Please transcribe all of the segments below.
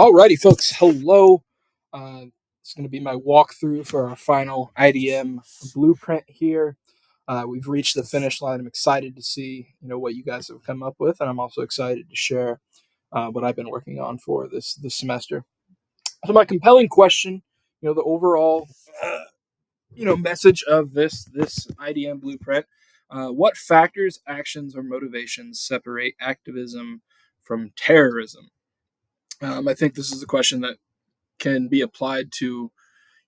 Alrighty, folks. Hello. It's going to be my walkthrough for our final IDM blueprint here. We've reached the finish line. I'm excited to see what you guys have come up with, and I'm also excited to share what I've been working on for this semester. So my compelling question, the overall message of this IDM blueprint. What factors, actions, or motivations separate activism from terrorism? I think this is a question that can be applied to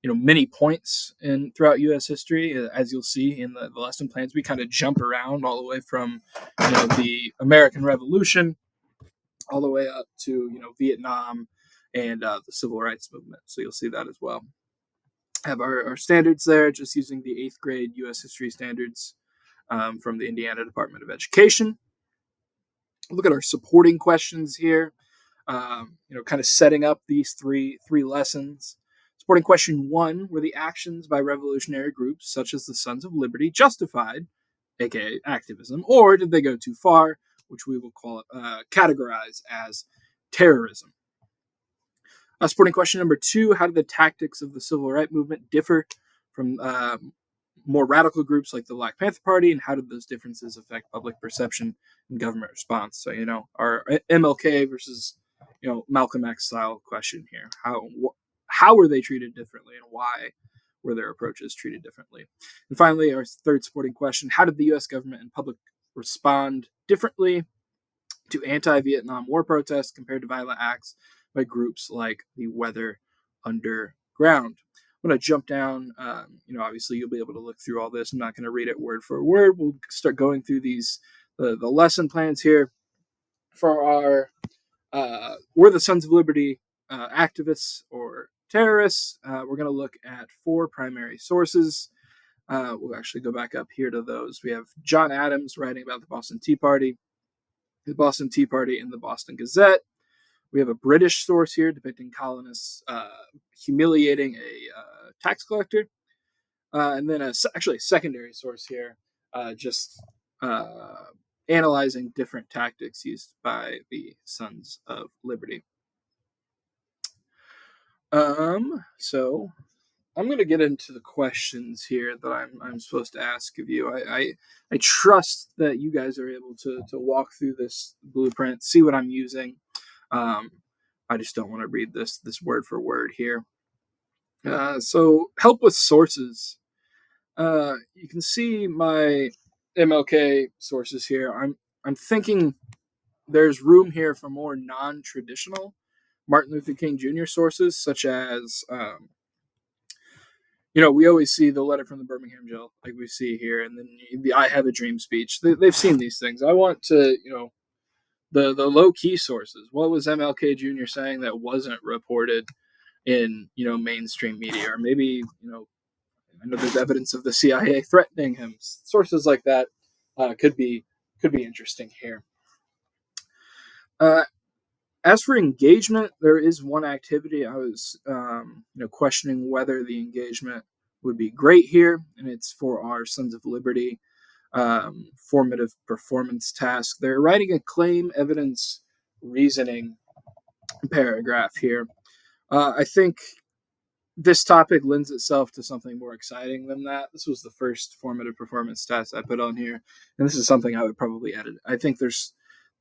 many points in throughout U.S. history. As you'll see in the lesson plans, we kind of jump around all the way from the American Revolution all the way up to Vietnam and the Civil Rights Movement. So you'll see that as well. Have our standards there, just using the 8th grade U.S. history standards from the Indiana Department of Education. Look at our supporting questions here. Kind of setting up these three lessons. Supporting question 1: were the actions by revolutionary groups such as the Sons of Liberty justified, aka activism, or did they go too far, which we will categorize as terrorism? Supporting question number 2: how did the tactics of the civil rights movement differ from more radical groups like the Black Panther Party, and how did those differences affect public perception and government response? So, our MLK versus Malcolm X style question here. How were they treated differently, and why were their approaches treated differently? And finally, our third supporting question: how did the U.S. government and public respond differently to anti-Vietnam War protests compared to violent acts by groups like the Weather Underground? I'm going to jump down. Obviously, you'll be able to look through all this. I'm not going to read it word for word. We'll start going through the lesson plans here for our were the Sons of Liberty activists or terrorists. We're going to look at 4 primary sources. We'll actually go back up here to those. We have John Adams writing about the Boston Tea Party, and the Boston Gazette. We have a British source here depicting colonists humiliating a tax collector. And then actually a secondary source here, just analyzing different tactics used by the Sons of Liberty. So I'm going to get into the questions here that I'm supposed to ask of you. I trust that you guys are able to walk through this blueprint, see what I'm using. I just don't want to read this word for word here. So help with sources. You can see my MLK sources here. I'm thinking there's room here for more non-traditional Martin Luther King Jr. sources, such as we always see the letter from the Birmingham jail, like we see here, and then the "I Have a Dream" speech. They've seen these things. I want to the low key sources. What was MLK Jr. saying that wasn't reported in mainstream media, or maybe I know there's evidence of the CIA threatening him. Sources like that could be interesting here. As for engagement, there is one activity I was questioning whether the engagement would be great here, and it's for our Sons of Liberty formative performance task. They're writing a claim, evidence, reasoning paragraph here. I think this topic lends itself to something more exciting than that. This was the first formative performance test I put on here, and this is something I would probably edit. I think this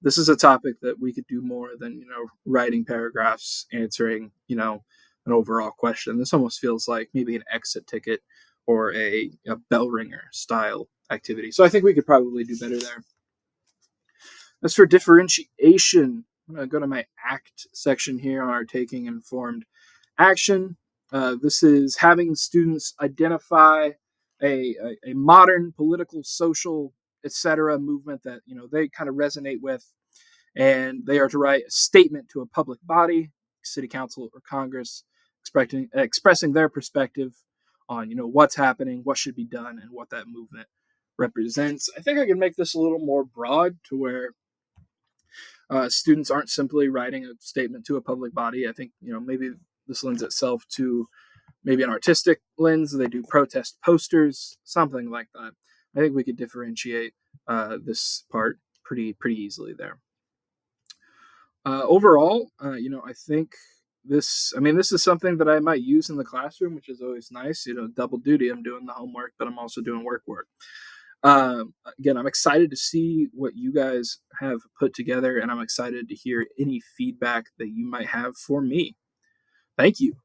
is a topic that we could do more than writing paragraphs, answering an overall question. This almost feels like maybe an exit ticket or a bell ringer style activity. So I think we could probably do better there. As for differentiation, I'm going to go to my ACT section here on our taking informed action. This is having students identify a modern political, social, etc. movement that they kind of resonate with, and they are to write a statement to a public body, city council or Congress, expressing their perspective on what's happening, what should be done, and what that movement represents. I think I can make this a little more broad to where students aren't simply writing a statement to a public body. I think maybe this lends itself to maybe an artistic lens. They do protest posters, something like that. I think we could differentiate this part pretty easily there. Overall, I think this is something that I might use in the classroom, which is always nice. Double duty. I'm doing the homework, but I'm also doing work. Again, I'm excited to see what you guys have put together, and I'm excited to hear any feedback that you might have for me. Thank you.